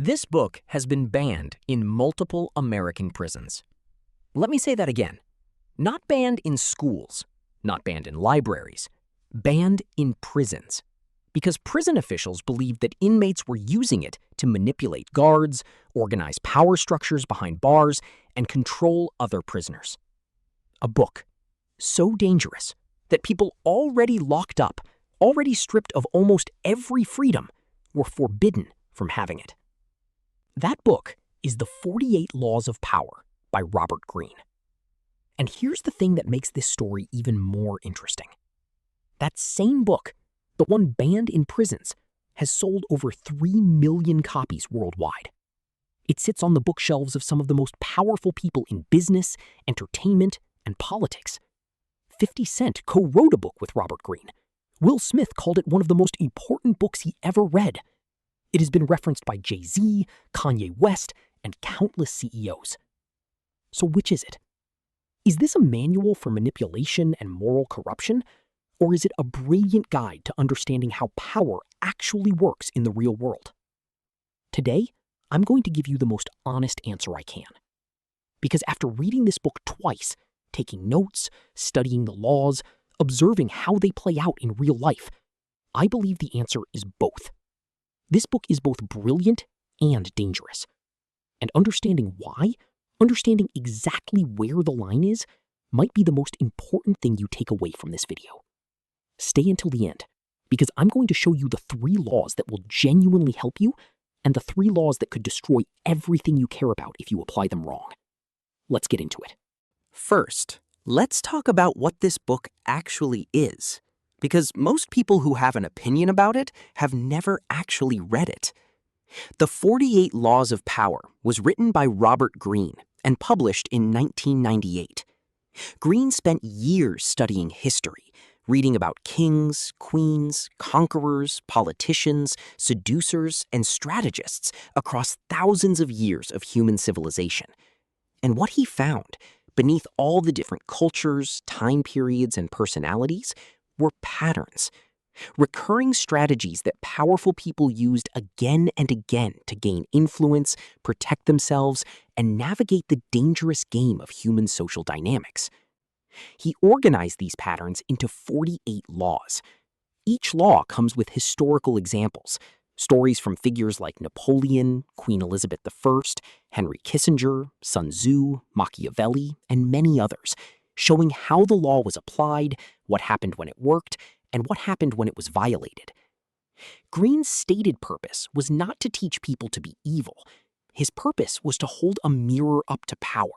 This book has been banned in multiple American prisons. Let me say that again. Not banned in schools, not banned in libraries, banned in prisons. Because prison officials believed that inmates were using it to manipulate guards, organize power structures behind bars, and control other prisoners. A book so dangerous that people already locked up, already stripped of almost every freedom, were forbidden from having it. That book is The 48 Laws of Power by Robert Greene. And here's the thing that makes this story even more interesting. That same book, the one banned in prisons, has sold over 3 million copies worldwide. It sits on the bookshelves of some of the most powerful people in business, entertainment, and politics. 50 Cent co-wrote a book with Robert Greene. Will Smith called it one of the most important books he ever read. It has been referenced by Jay-Z, Kanye West, and countless CEOs. So which is it? Is this a manual for manipulation and moral corruption? Or is it a brilliant guide to understanding how power actually works in the real world? Today, I'm going to give you the most honest answer I can. Because after reading this book twice, taking notes, studying the laws, observing how they play out in real life, I believe the answer is both. This book is both brilliant and dangerous. And understanding why, understanding exactly where the line is, might be the most important thing you take away from this video. Stay until the end, because I'm going to show you the 3 laws that will genuinely help you and the 3 laws that could destroy everything you care about if you apply them wrong. Let's get into it. First, let's talk about what this book actually is, because most people who have an opinion about it have never actually read it. The 48 Laws of Power was written by Robert Greene and published in 1998. Greene spent years studying history, reading about kings, queens, conquerors, politicians, seducers, and strategists across thousands of years of human civilization. And what he found, beneath all the different cultures, time periods, and personalities, were patterns, recurring strategies that powerful people used again and again to gain influence, protect themselves, and navigate the dangerous game of human social dynamics. He organized these patterns into 48 laws. Each law comes with historical examples, stories from figures like Napoleon, Queen Elizabeth I, Henry Kissinger, Sun Tzu, Machiavelli, and many others, showing how the law was applied, what happened when it worked, and what happened when it was violated. Greene's stated purpose was not to teach people to be evil. His purpose was to hold a mirror up to power,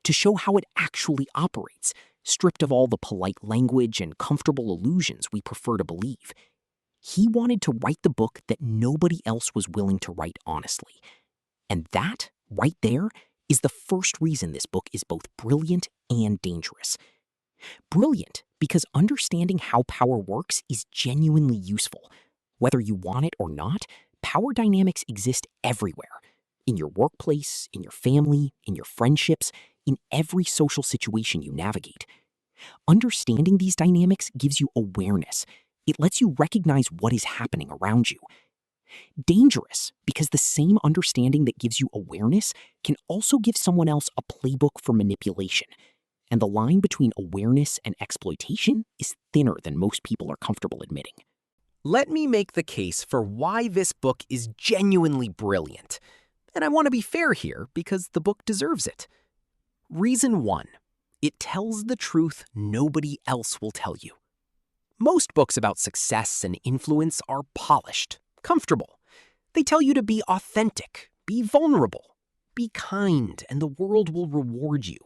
to show how it actually operates, stripped of all the polite language and comfortable illusions we prefer to believe. He wanted to write the book that nobody else was willing to write honestly. And that, right there, is the first reason this book is both brilliant and dangerous. Brilliant because understanding how power works is genuinely useful. Whether you want it or not, power dynamics exist everywhere. In your workplace, in your family, in your friendships, in every social situation you navigate. Understanding these dynamics gives you awareness. It lets you recognize what is happening around you. Dangerous because the same understanding that gives you awareness can also give someone else a playbook for manipulation. And the line between awareness and exploitation is thinner than most people are comfortable admitting. Let me make the case for why this book is genuinely brilliant. And I want to be fair here because the book deserves it. Reason 1. It tells the truth nobody else will tell you. Most books about success and influence are polished, comfortable. They tell you to be authentic, be vulnerable, be kind, and the world will reward you.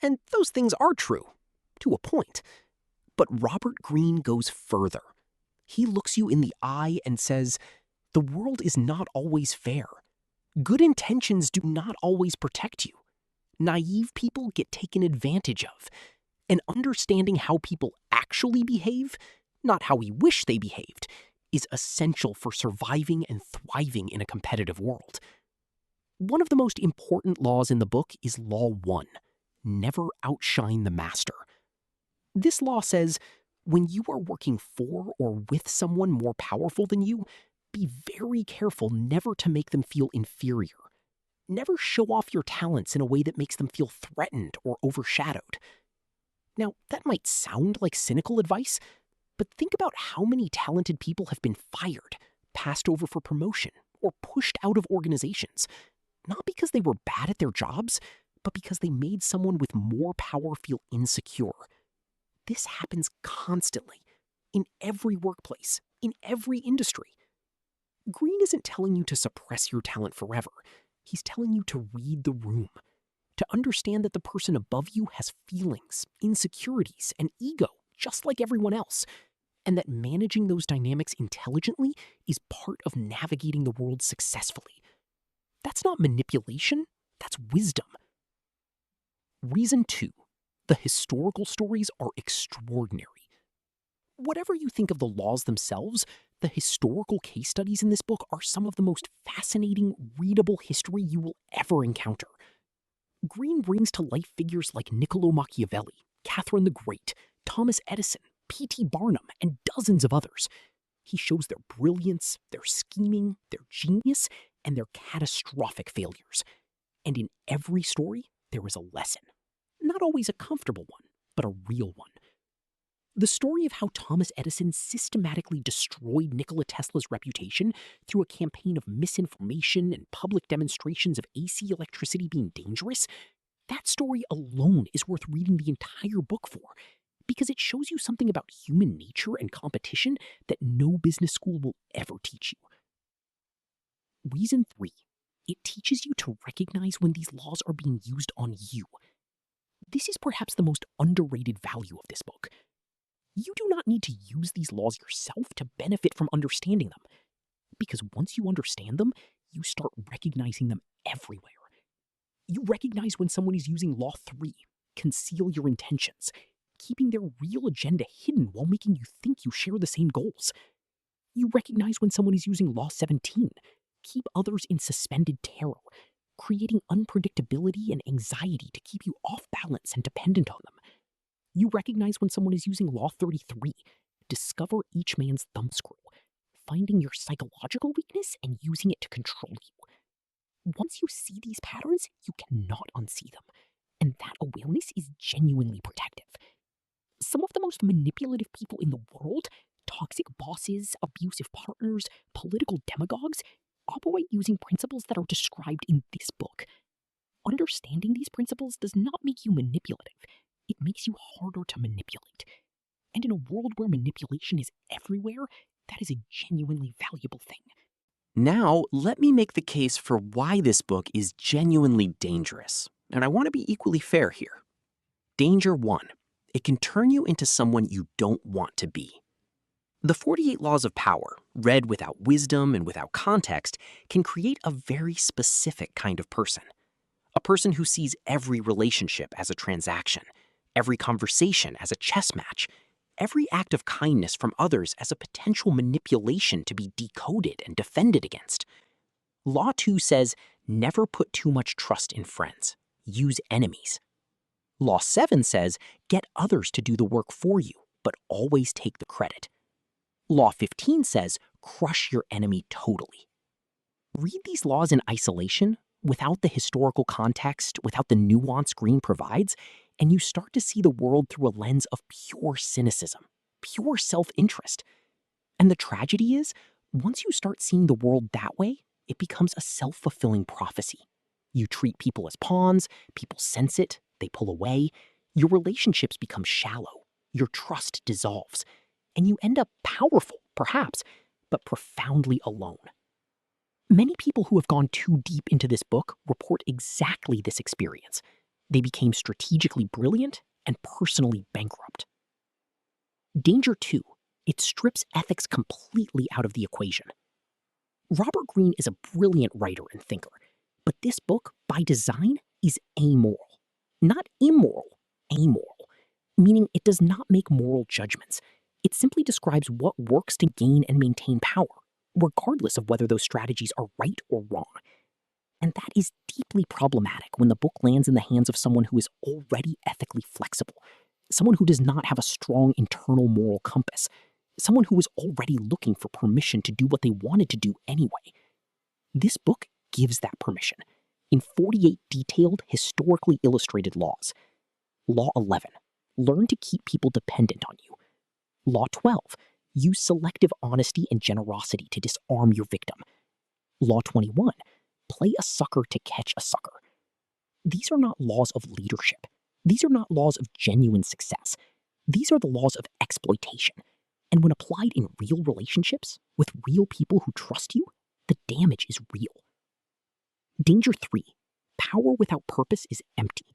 And those things are true, to a point. But Robert Greene goes further. He looks you in the eye and says, the world is not always fair. Good intentions do not always protect you. Naive people get taken advantage of. And understanding how people actually behave, not how we wish they behaved, is essential for surviving and thriving in a competitive world. One of the most important laws in the book is Law 1. Never outshine the master. This law says, when you are working for or with someone more powerful than you, Be very careful never to make them feel inferior. Never show off your talents in a way that makes them feel threatened or overshadowed. Now, that might sound like cynical advice, but think about how many talented people have been fired, passed over for promotion, or pushed out of organizations, not because they were bad at their jobs, but because they made someone with more power feel insecure. This happens constantly, in every workplace, in every industry. Greene isn't telling you to suppress your talent forever. He's telling you to read the room, to understand that the person above you has feelings, insecurities, and ego, just like everyone else, and that managing those dynamics intelligently is part of navigating the world successfully. That's not manipulation, that's wisdom. Reason 2, the historical stories are extraordinary. Whatever you think of the laws themselves, the historical case studies in this book are some of the most fascinating, readable history you will ever encounter. Greene brings to life figures like Niccolo Machiavelli, Catherine the Great, Thomas Edison, P.T. Barnum, and dozens of others. He shows their brilliance, their scheming, their genius, and their catastrophic failures. And in every story, there is a lesson. Not always a comfortable one, but a real one. The story of how Thomas Edison systematically destroyed Nikola Tesla's reputation through a campaign of misinformation and public demonstrations of AC electricity being dangerous, that story alone is worth reading the entire book for, because it shows you something about human nature and competition that no business school will ever teach you. Reason 3, it teaches you to recognize when these laws are being used on you. This is perhaps the most underrated value of this book. You do not need to use these laws yourself to benefit from understanding them, because once you understand them, you start recognizing them everywhere. You recognize when someone is using Law 3, conceal your intentions, keeping their real agenda hidden while making you think you share the same goals. You recognize when someone is using Law 17, keep others in suspended terror, creating unpredictability and anxiety to keep you off balance and dependent on them. You recognize when someone is using Law 33, discover each man's thumbscrew, finding your psychological weakness and using it to control you. Once you see these patterns, you cannot unsee them, and that awareness is genuinely protective. Some of the most manipulative people in the world, toxic bosses, abusive partners, political demagogues, operate using principles that are described in this book. Understanding these principles does not make you manipulative. It makes you harder to manipulate. And in a world where manipulation is everywhere, that is a genuinely valuable thing. Now, let me make the case for why this book is genuinely dangerous. And I want to be equally fair here. Danger 1. It can turn you into someone you don't want to be. The 48 Laws of Power, read without wisdom and without context, can create a very specific kind of person. A person who sees every relationship as a transaction, every conversation as a chess match, every act of kindness from others as a potential manipulation to be decoded and defended against. Law 2 says, never put too much trust in friends. Use enemies. Law 7 says, get others to do the work for you, but always take the credit. Law 15 says, crush your enemy totally. Read these laws in isolation, without the historical context, without the nuance Greene provides, and you start to see the world through a lens of pure cynicism, pure self-interest. And the tragedy is, once you start seeing the world that way, it becomes a self-fulfilling prophecy. You treat people as pawns, people sense it, they pull away, your relationships become shallow, your trust dissolves, and you end up powerful, perhaps, but profoundly alone. Many people who have gone too deep into this book report exactly this experience. They became strategically brilliant and personally bankrupt. Danger 2. It strips ethics completely out of the equation. Robert Greene is a brilliant writer and thinker, but this book, by design, is amoral. Not immoral, amoral, meaning it does not make moral judgments. It simply describes what works to gain and maintain power, regardless of whether those strategies are right or wrong. And that is deeply problematic when the book lands in the hands of someone who is already ethically flexible, someone who does not have a strong internal moral compass, someone who was already looking for permission to do what they wanted to do anyway. This book gives that permission in 48 detailed, historically illustrated laws. Law 11, learn to keep people dependent on you. Law 12, use selective honesty and generosity to disarm your victim. Law 21, play a sucker to catch a sucker. These are not laws of leadership. These are not laws of genuine success. These are the laws of exploitation. And when applied in real relationships, with real people who trust you, the damage is real. Danger 3, power without purpose is empty.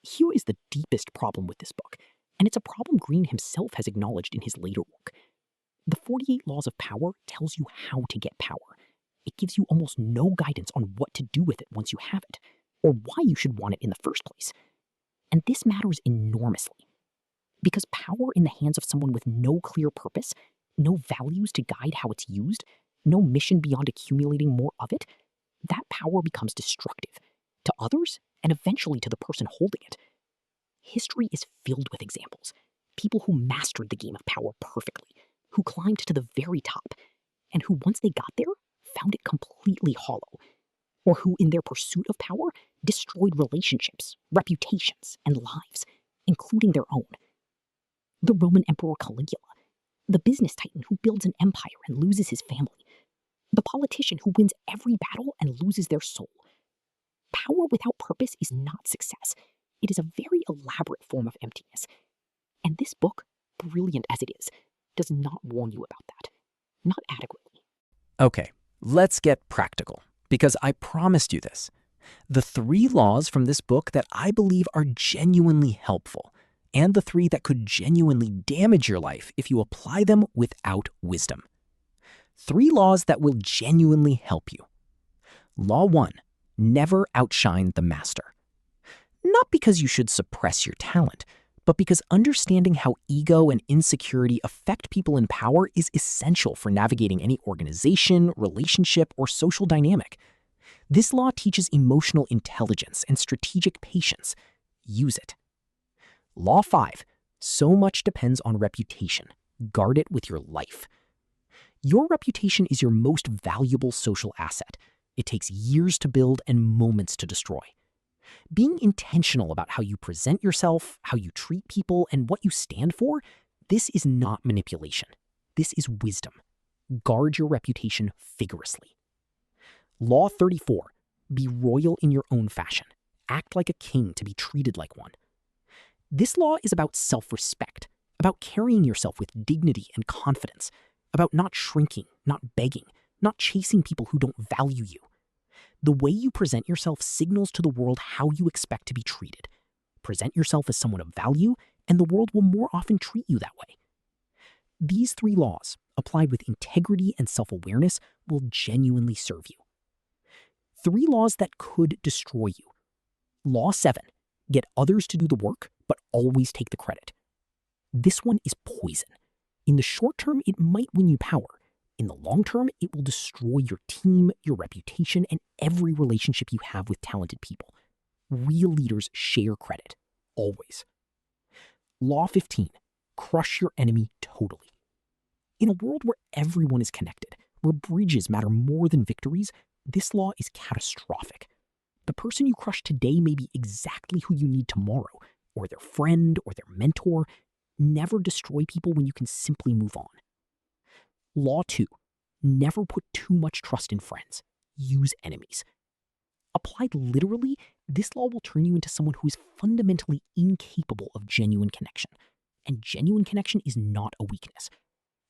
Here is the deepest problem with this book, and it's a problem Greene himself has acknowledged in his later work. The 48 Laws of Power tells you how to get power. It gives you almost no guidance on what to do with it once you have it, or why you should want it in the first place. And this matters enormously, because power in the hands of someone with no clear purpose, no values to guide how it's used, no mission beyond accumulating more of it, that power becomes destructive to others and eventually to the person holding it. History is filled with examples. People who mastered the game of power perfectly, who climbed to the very top, and who once they got there, found it completely hollow, or who in their pursuit of power destroyed relationships, reputations, and lives, including their own. The Roman Emperor Caligula, the business titan who builds an empire and loses his family, the politician who wins every battle and loses their soul. Power without purpose is not success. It is a very elaborate form of emptiness. And this book, brilliant as it is, does not warn you about that. Not adequately. Okay, let's get practical, because I promised you this. The 3 laws from this book that I believe are genuinely helpful, and the 3 that could genuinely damage your life if you apply them without wisdom. 3 laws that will genuinely help you. Law 1, never outshine the master. Not because you should suppress your talent, but because understanding how ego and insecurity affect people in power is essential for navigating any organization, relationship, or social dynamic. This law teaches emotional intelligence and strategic patience. Use it. Law 5, so much depends on reputation. Guard it with your life. Your reputation is your most valuable social asset. It takes years to build and moments to destroy. Being intentional about how you present yourself, how you treat people, and what you stand for, this is not manipulation. This is wisdom. Guard your reputation vigorously. Law 34, be royal in your own fashion. Act like a king to be treated like one. This law is about self-respect, about carrying yourself with dignity and confidence, about not shrinking, not begging, not chasing people who don't value you. The way you present yourself signals to the world how you expect to be treated. Present yourself as someone of value, and the world will more often treat you that way. These 3 laws, applied with integrity and self-awareness, will genuinely serve you. 3 laws that could destroy you. Law 7, get others to do the work, but always take the credit. This one is poison. In the short term, it might win you power. In the long term, it will destroy your team, your reputation, and every relationship you have with talented people. Real leaders share credit, always. Law 15, crush your enemy totally. In a world where everyone is connected, where bridges matter more than victories, this law is catastrophic. The person you crush today may be exactly who you need tomorrow, or their friend, or their mentor. Never destroy people when you can simply move on. Law 2, never put too much trust in friends. Use enemies. Applied literally, this law will turn you into someone who is fundamentally incapable of genuine connection. And genuine connection is not a weakness.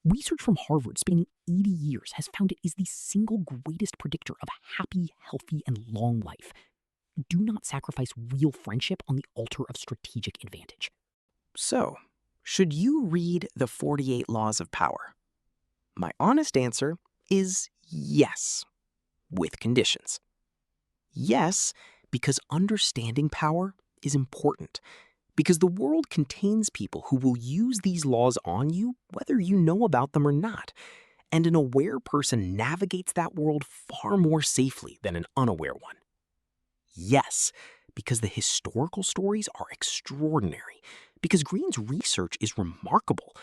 Research from Harvard spanning 80 years has found it is the single greatest predictor of a happy, healthy, and long life. Do not sacrifice real friendship on the altar of strategic advantage. So, should you read the 48 Laws of Power? My honest answer is yes, with conditions. Yes, because understanding power is important, because the world contains people who will use these laws on you whether you know about them or not, and an aware person navigates that world far more safely than an unaware one. Yes, because the historical stories are extraordinary, because Greene's research is remarkable,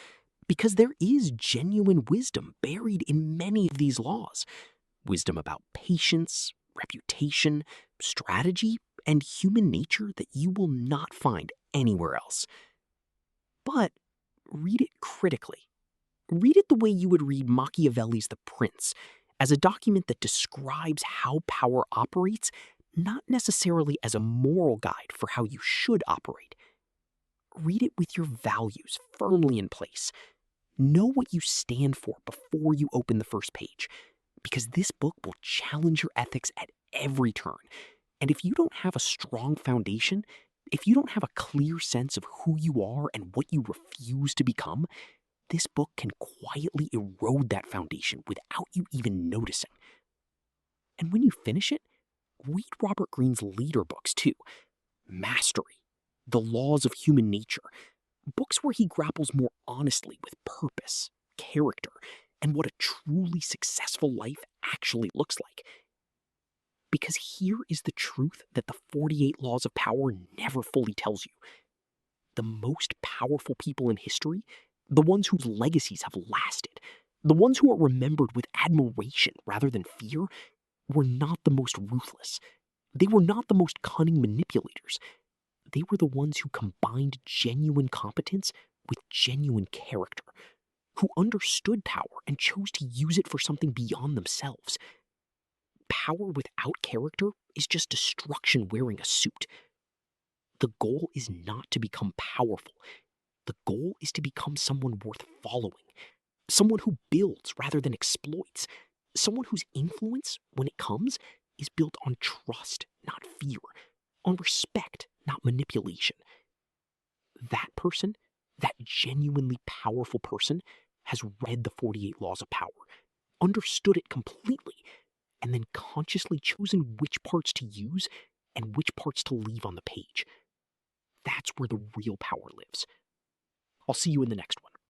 Because there is genuine wisdom buried in many of these laws. Wisdom about patience, reputation, strategy, and human nature that you will not find anywhere else. But read it critically. Read it the way you would read Machiavelli's The Prince, as a document that describes how power operates, not necessarily as a moral guide for how you should operate. Read it with your values firmly in place. Know what you stand for before you open the first page, because this book will challenge your ethics at every turn. And if you don't have a strong foundation, if you don't have a clear sense of who you are and what you refuse to become, this book can quietly erode that foundation without you even noticing. And when you finish it, read Robert Greene's leader books too. Mastery, The Laws of Human Nature, books where he grapples more honestly with purpose, character, and what a truly successful life actually looks like. Because here is the truth that the 48 Laws of Power never fully tells you. The most powerful people in history, the ones whose legacies have lasted, the ones who are remembered with admiration rather than fear, were not the most ruthless. They were not the most cunning manipulators. They were the ones who combined genuine competence with genuine character, who understood power and chose to use it for something beyond themselves. Power without character is just destruction wearing a suit. The goal is not to become powerful. The goal is to become someone worth following, someone who builds rather than exploits, someone whose influence, when it comes, is built on trust, not fear, on respect, not manipulation. That person, that genuinely powerful person, has read the 48 Laws of Power, understood it completely, and then consciously chosen which parts to use and which parts to leave on the page. That's where the real power lives. I'll see you in the next one.